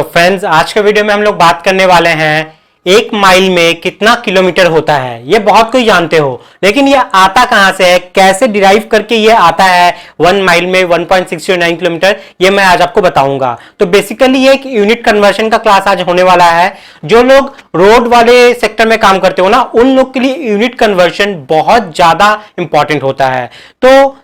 Friends, आज के video में हम लोग बात करने वाले हैं एक माइल में कितना किलोमीटर होता है। ये बहुत कोई जानते हो, लेकिन ये आता कहां से है, कैसे डिराइव करके ये आता है 1 माइल में 1.609 किलोमीटर, ये मैं आज आपको बताऊंगा। तो बेसिकली ये एक यूनिट कन्वर्शन का क्लास आज होने वाला है। जो लोग रोड वाले सेक्टर में काम करते हो ना, उन लोग के लिए यूनिट कन्वर्शन बहुत ज्यादा इंपॉर्टेंट होता है। तो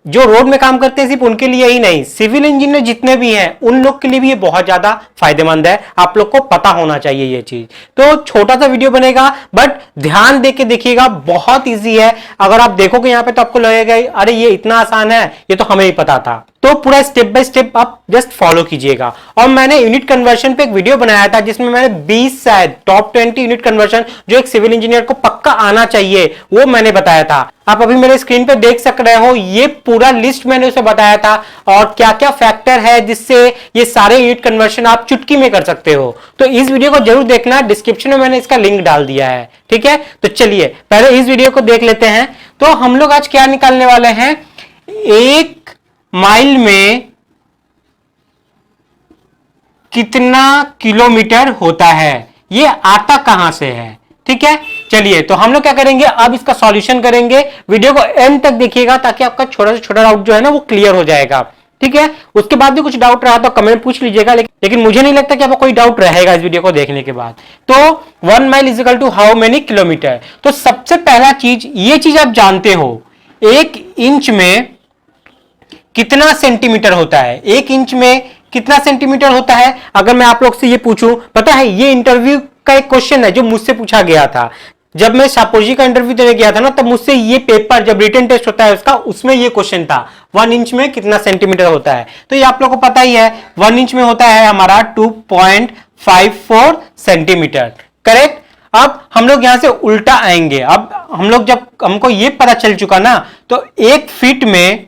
जो रोड में काम करते हैं सिर्फ उनके लिए ही नहीं, सिविल इंजीनियर जितने भी हैं उन लोग के लिए भी ये बहुत ज्यादा फायदेमंद है। आप लोग को पता होना चाहिए ये चीज। तो छोटा सा वीडियो बनेगा, बट ध्यान देके देखिएगा, बहुत इजी है। अगर आप देखोगे यहाँ पे तो आपको लगेगा अरे ये इतना आसान है, ये तो हमें ही पता था। तो पूरा स्टेप बाय स्टेप आप जस्ट फॉलो कीजिएगा। और मैंने यूनिट कन्वर्शन पे एक वीडियो बनाया था जिसमें मैंने 20 शायद टॉप 20 यूनिट कन्वर्शन जो एक सिविल इंजीनियर को पक्का आना चाहिए वो मैंने बताया था। आप अभी मेरे स्क्रीन पे देख सक रहे हो, ये पूरा लिस्ट मैंने उसे बताया था और क्या क्या फैक्टर है जिससे ये सारे यूनिट कन्वर्शन आप चुटकी में कर सकते हो। तो इस वीडियो को जरूर देखना, डिस्क्रिप्शन में मैंने इसका लिंक डाल दिया है। ठीक है, तो चलिए पहले इस वीडियो को देख लेते हैं। तो हम लोग आज क्या निकालने वाले हैं, एक माइल में कितना किलोमीटर होता है, ये आता कहां से है। ठीक है, चलिए तो हम लोग क्या करेंगे, अब इसका सॉल्यूशन करेंगे। वीडियो को एंड तक देखिएगा ताकि आपका छोटा से छोटा डाउट जो है ना वो क्लियर हो जाएगा। ठीक है, उसके बाद भी कुछ डाउट रहा तो कमेंट पूछ लीजिएगा, लेकिन मुझे नहीं लगता कि आपको कोई डाउट रहेगा इस वीडियो को देखने के बाद। तो 1 mile is equal to how many kilometre. तो सबसे पहला चीज, ये चीज आप जानते हो, 1 इंच में कितना सेंटीमीटर होता है। 1 इंच में कितना सेंटीमीटर होता है, अगर मैं आप लोग से ये पूछूं, पता है ये इंटरव्यू का एक क्वेश्चन है जो मुझसे पूछा गया था। जब मैं शापोजी का इंटरव्यू देने गया था ना, तब मुझसे ये पेपर, जब रिटन टेस्ट होता है उसका, उसमें ये क्वेश्चन था 1 इंच में कितना सेंटीमीटर होता है। तो ये आप लोगों को पता ही है, 1 इंच में होता है हमारा 2.54 सेंटीमीटर। करेक्ट। अब हम लोग यहां से उल्टा आएंगे। अब हम लोग, जब हमको ये पता चल चुका ना, तो 1 फीट में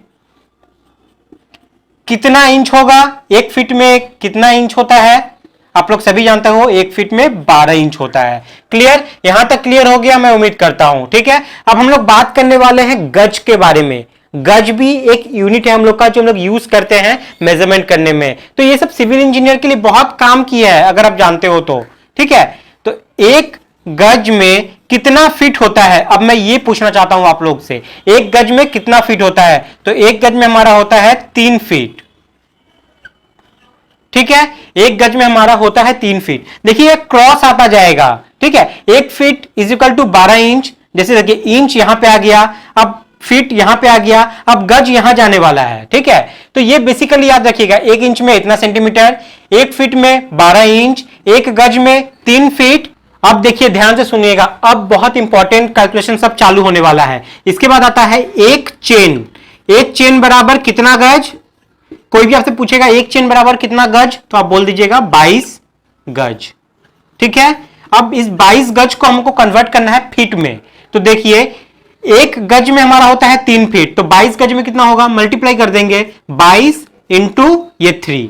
कितना इंच होगा, 1 फीट में कितना इंच होता है, आप लोग सभी जानते हो 1 फीट में 12 इंच होता है। क्लियर, यहां तक क्लियर हो गया मैं उम्मीद करता हूं। ठीक है, अब हम लोग बात करने वाले हैं गज के बारे में। गज भी एक यूनिट है हम लोग का, जो हम लोग यूज करते हैं मेजरमेंट करने में। तो ये सब सिविल इंजीनियर के लिए बहुत काम किया है, अगर आप जानते हो तो। ठीक है, तो 1 गज में कितना फीट होता है, अब मैं ये पूछना चाहता हूं आप लोग से, 1 गज में कितना फीट होता है। तो 1 गज में हमारा होता है 3 फीट। ठीक है, 1 गज में हमारा होता है 3 फीट। देखिए क्रॉस आता जाएगा। ठीक है, 1 feet is equal to 12 inch. जैसे देखिए इंच यहां पे आ गया, अब फीट यहां पे आ गया, अब गज यहां जाने वाला है। ठीक है, तो ये बेसिकली याद रखिएगा, 1 इंच में इतना सेंटीमीटर, 1 फीट में 12 इंच, 1 गज में 3 फीट। अब देखिए ध्यान से सुनिएगा, अब बहुत इंपॉर्टेंट कैलकुलेशन सब चालू होने वाला है। इसके बाद आता है एक चेन। एक चेन बराबर कितना गज। कोई भी आपसे पूछेगा एक चेन बराबर कितना गज, तो आप बोल दीजिएगा 22 गज। ठीक है, अब इस 22 गज को हमको कन्वर्ट करना है फीट में। तो देखिए 1 गज में हमारा होता है 3 फीट, तो 22 गज में कितना होगा, मल्टीप्लाई कर देंगे 22 इंटू ये 3।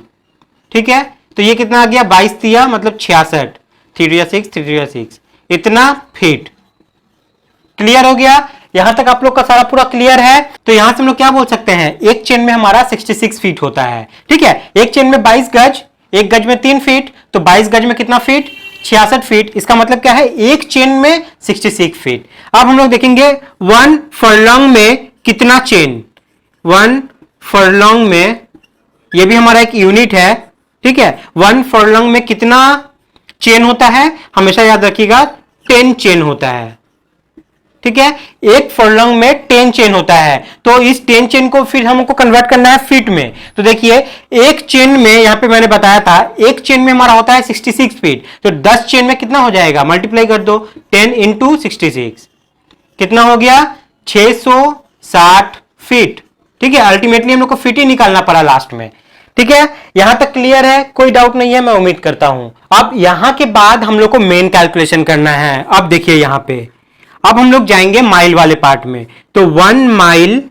ठीक है, तो ये कितना आ गया, 22 दिया मतलब 66, 3 6, 3 6, इतना फीट। क्लियर हो गया, यहां तक आप लोग का सारा पूरा क्लियर है। तो यहां से हम लोग क्या बोल सकते हैं, एक चेन में हमारा 66 फीट होता है। ठीक है, एक चेन में 22 गज, 1 गज में 3 फीट, तो 22 गज में कितना फीट, 66 फीट। इसका मतलब क्या है, एक चेन में 66 फीट। अब हम लोग देखेंगे 1 फर्लॉन्ग में कितना चेन, 1 फर्लॉन्ग में, यह भी हमारा एक यूनिट है। ठीक है, 1 फर्लॉन्ग में कितना चेन होता है, हमेशा याद रखिएगा 10 चेन होता है। ठीक है, 1 फर्लॉन्ग में 10 चेन होता है। तो इस 10 चेन को फिर हमको कन्वर्ट करना है फीट में। तो देखिए एक चेन में, यहां पे मैंने बताया था एक चेन में हमारा होता है 66 फीट, तो 10 चेन में कितना हो जाएगा, मल्टीप्लाई कर दो, 10 इंटू 66 कितना हो गया, 660 फीट। ठीक है, अल्टीमेटली हम लोग को फीट ही निकालना पड़ा लास्ट में। ठीक है, यहां तक क्लियर है, कोई डाउट नहीं है मैं उम्मीद करता हूं। अब यहां के बाद हम लोग को मेन कैलकुलेशन करना है। अब देखिए यहां पे, अब हम लोग जाएंगे माइल वाले पार्ट में। तो 1 माइल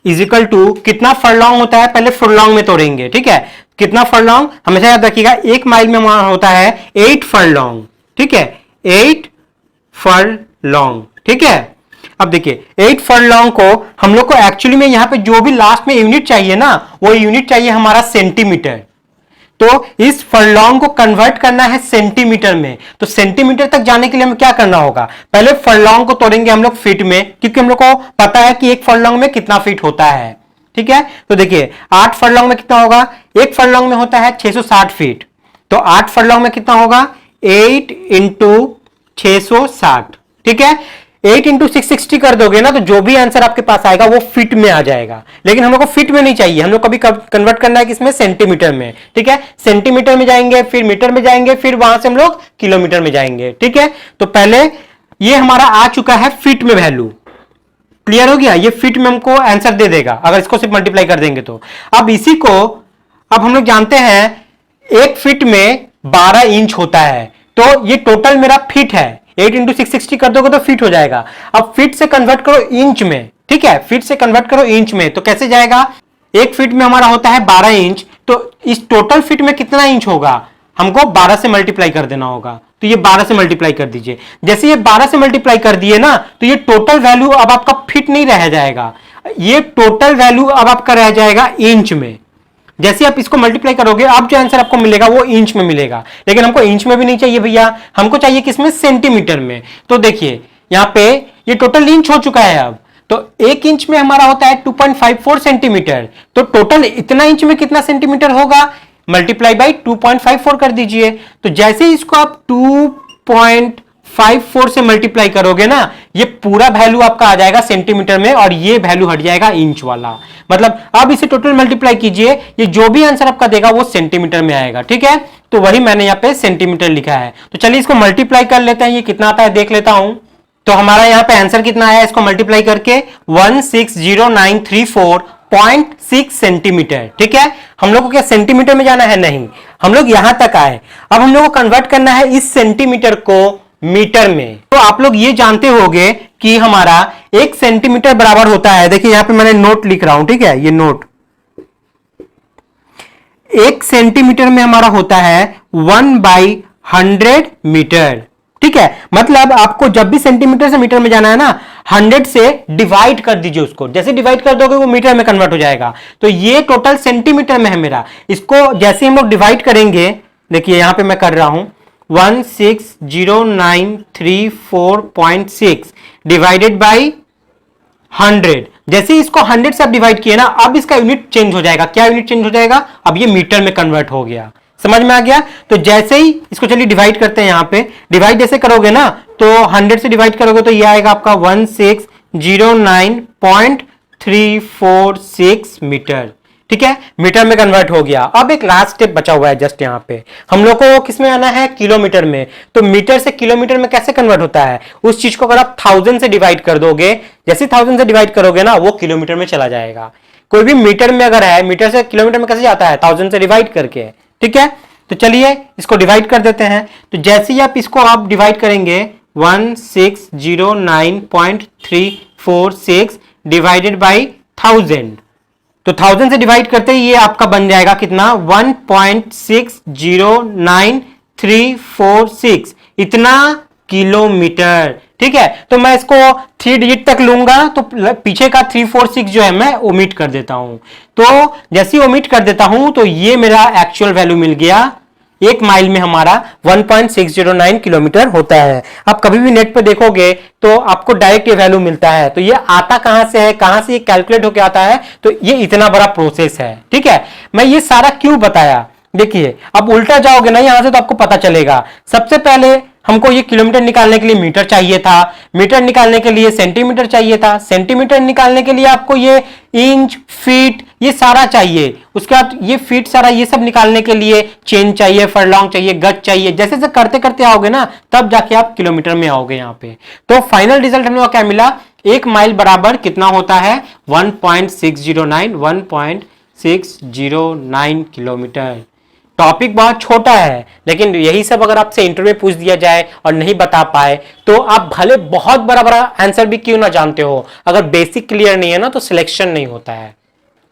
इज इक्वल टू कितना फर्लॉन्ग होता है, पहले फर्लॉन्ग में तोड़ेंगे। ठीक है, कितना फर्लॉन्ग, हमेशा याद रखिएगा 1 माइल में हमारा होता है 8 फर्लॉन्ग। ठीक है, 8 फर्लॉन्ग। ठीक है, अब देखिए 8 फर्लॉन्ग को हम लोग को एक्चुअली में यहां पे जो भी लास्ट में यूनिट चाहिए ना, वो यूनिट चाहिए हमारा सेंटीमीटर। तो इस फरलॉन्ग को कन्वर्ट करना है सेंटीमीटर में, तो सेंटीमीटर तक जाने के लिए हमें क्या करना होगा, पहले फरलॉन्ग को तोड़ेंगे हम लोग फीट में, क्योंकि हम लोग को पता है कि एक फरलॉन्ग में कितना फीट होता है। ठीक है, तो देखिए 8 फरलॉन्ग में कितना होगा, एक फरलॉन्ग में होता है 660 फीट, तो 8 फरलॉन्ग में कितना होगा 8 इंटू 660। ठीक है, 8 इंटू 660 कर दोगे ना, तो जो भी आंसर आपके पास आएगा वो फीट में आ जाएगा, लेकिन हम लोग को फीट में नहीं चाहिए, हम लोग कभी कन्वर्ट करना है किसमें, सेंटीमीटर में। ठीक है, सेंटीमीटर में जाएंगे, फिर मीटर में जाएंगे, फिर वहां से हम लोग किलोमीटर में जाएंगे। ठीक है, तो पहले ये हमारा आ चुका है फीट में वैल्यू, क्लियर हो गया, ये फीट में हमको आंसर दे देगा अगर इसको सिर्फ मल्टीप्लाई कर देंगे तो। अब इसी को अब हम लोग जानते हैं एक फीट में 12 इंच होता है, तो ये टोटल मेरा फीट है, 8 इंटू 660 कर दोगे तो फीट हो जाएगा। अब फीट से कन्वर्ट करो इंच में, ठीक है, फीट से कन्वर्ट करो इंच में, तो कैसे जाएगा, एक फीट में हमारा होता है 12 इंच, तो इस टोटल फीट में कितना इंच होगा, हमको 12 से मल्टीप्लाई कर देना होगा, तो ये 12 से मल्टीप्लाई कर दीजिए। जैसे ये 12 से मल्टीप्लाई कर दिए ना, तो ये टोटल वैल्यू अब आपका फीट नहीं रह जाएगा, ये टोटल वैल्यू अब आपका रह जाएगा इंच में। जैसे आप इसको मल्टीप्लाई करोगे, अब जो आंसर आपको मिलेगा वो इंच में मिलेगा, लेकिन हमको इंच में भी नहीं चाहिए भैया, हमको चाहिए किसमें, सेंटीमीटर में। तो देखिए यहाँ पे ये टोटल इंच हो चुका है, अब तो एक इंच में हमारा होता है 2.54 सेंटीमीटर, तो टोटल इतना इंच में कितना सेंटीमीटर होगा, मल्टीप्लाई बाई 2.54 कर दीजिए। तो जैसे इसको आप 2.54 से मल्टीप्लाई करोगे ना, ये पूरा वैल्यू आपका आ जाएगा सेंटीमीटर में, और ये वैल्यू हट जाएगा इंच वाला। मतलब अब इसे टोटल मल्टीप्लाई कीजिए, ये जो भी आंसर आपका देगा वो सेंटीमीटर में आएगा। ठीक है, तो वही मैंने यहाँ पे सेंटीमीटर लिखा है। तो चलिए इसको मल्टीप्लाई कर लेते हैं, ये कितना आता है देख लेता हूं। तो हमारा यहाँ पे आंसर कितना आया, इसको मल्टीप्लाई करके 160934.6 सेंटीमीटर। ठीक है, हम लोग को क्या सेंटीमीटर में जाना है, नहीं, हम लोग यहां तक आए। अब हम लोग को कन्वर्ट करना है इस सेंटीमीटर को मीटर में। तो आप लोग ये जानते होंगे कि हमारा 1 सेंटीमीटर बराबर होता है, देखिए यहां पे मैंने नोट लिख रहा हूं, ठीक है, ये नोट 1 सेंटीमीटर में हमारा होता है 1/100 मीटर। ठीक है, मतलब आपको जब भी सेंटीमीटर से मीटर में जाना है ना, 100 से डिवाइड कर दीजिए उसको, जैसे डिवाइड कर दोगे वो मीटर में कन्वर्ट हो जाएगा। तो ये टोटल सेंटीमीटर में है मेरा, इसको जैसे हम लोग डिवाइड करेंगे, देखिए यहां पे मैं कर रहा हूं 160934.6 डिवाइडेड बाई 100। जैसे इसको 100 से आप डिवाइड किए ना, अब इसका यूनिट चेंज हो जाएगा। क्या यूनिट चेंज हो जाएगा, अब ये मीटर में कन्वर्ट हो गया, समझ में आ गया। तो जैसे ही इसको चलिए डिवाइड करते हैं, यहां पे डिवाइड जैसे करोगे ना, तो 100 से डिवाइड करोगे तो ये आएगा आपका 1609.346 मीटर। ठीक है, मीटर में कन्वर्ट हो गया। अब एक लास्ट स्टेप बचा हुआ है जस्ट यहाँ पे, हम लोग को किस में आना है, किलोमीटर में। तो मीटर से किलोमीटर में कैसे कन्वर्ट होता है, उस चीज को अगर आप 1000 से डिवाइड कर दोगे, जैसे 1000 से डिवाइड करोगे ना, वो किलोमीटर में चला जाएगा। कोई भी मीटर में अगर है, मीटर से किलोमीटर में कैसे जाता है, 1000 से डिवाइड करके। ठीक है, तो चलिए इसको डिवाइड कर देते हैं। तो जैसे ही आप इसको आप डिवाइड करेंगे 1609.346 डिवाइडेड बाई 1000, तो 1000 से डिवाइड करते ही ये आपका बन जाएगा कितना, 1.609346, इतना किलोमीटर। ठीक है, तो मैं इसको 3 डिजिट तक लूंगा, तो पीछे का 346 जो है मैं ओमिट कर देता हूं। तो जैसे ही ओमिट कर देता हूं, तो ये मेरा एक्चुअल वैल्यू मिल गया, 1 माइल में हमारा 1.609 किलोमीटर होता है। आप कभी भी नेट पे देखोगे तो आपको डायरेक्ट ये वैल्यू मिलता है। तो ये आता कहां से है, कहां से ये कैलकुलेट होकर आता है, तो ये इतना बड़ा प्रोसेस है। ठीक है, मैं ये सारा क्यों बताया, देखिए अब उल्टा जाओगे ना यहां से तो आपको पता चलेगा। सबसे पहले हमको ये किलोमीटर निकालने के लिए मीटर चाहिए था, मीटर निकालने के लिए सेंटीमीटर चाहिए था, सेंटीमीटर निकालने के लिए आपको ये इंच, फीट, ये सारा चाहिए। उसके बाद ये फीट सारा ये सब निकालने के लिए चेन चाहिए, फरलॉन्ग चाहिए, गज चाहिए। जैसे जैसे करते करते आओगे ना, तब जाके आप किलोमीटर में आओगे यहाँ पे। तो फाइनल रिजल्ट हम लोग क्या मिला, 1 माइल बराबर कितना होता है, 1.609 किलोमीटर। टॉपिक बहुत छोटा है, लेकिन यही सब अगर आपसे इंटरव्यू में पूछ दिया जाए और नहीं बता पाए, तो आप भले बहुत बड़ा बड़ा आंसर भी क्यों ना जानते हो, अगर बेसिक क्लियर नहीं है ना, तो सिलेक्शन नहीं होता है।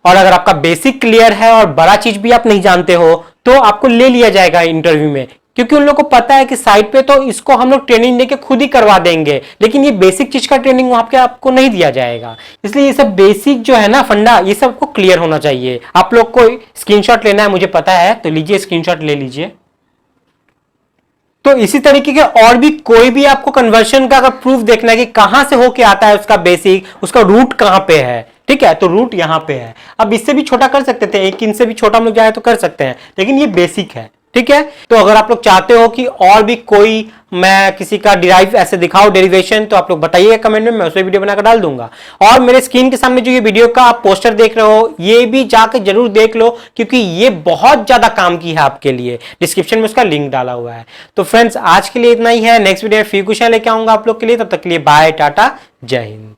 और अगर आपका बेसिक क्लियर है और बड़ा चीज भी आप नहीं जानते हो, तो आपको ले लिया जाएगा इंटरव्यू में। क्योंकि उन लोगों को पता है कि साइट पे तो इसको हम लोग ट्रेनिंग देके खुद ही करवा देंगे, लेकिन ये बेसिक चीज का ट्रेनिंग वहां पे आपको नहीं दिया जाएगा। इसलिए ये सब बेसिक जो है ना फंडा, ये सब को क्लियर होना चाहिए। आप लोग को स्क्रीनशॉट लेना है मुझे पता है, तो लीजिए स्क्रीनशॉट ले लीजिए। तो इसी तरीके के और भी कोई भी आपको कन्वर्शन का अगर प्रूफ देखना है कि कहां से होके आता है उसका बेसिक, उसका रूट कहां पे है, ठीक है, तो रूट यहां पे है। अब इससे भी छोटा कर सकते थे, एक इनसे भी छोटा हम लोग जाए तो कर सकते हैं, लेकिन ये बेसिक है, ठीक है। तो अगर आप लोग चाहते हो कि और भी कोई मैं किसी का डिराइव ऐसे दिखाओ डेरिवेशन, तो आप लोग बताइए कमेंट में, मैं उसे वीडियो बनाकर डाल दूंगा। और मेरे स्क्रीन के सामने जो ये वीडियो का आप पोस्टर देख रहे हो, ये भी जाकर जरूर देख लो, क्योंकि ये बहुत ज्यादा काम की है आपके लिए। डिस्क्रिप्शन में उसका लिंक डाला हुआ है। तो फ्रेंड्स आज के लिए इतना ही है, नेक्स्ट वीडियो में फिर कुछ लेके आऊंगा आप लोग के लिए। तब तक के लिए बाय, टाटा, जय हिंद।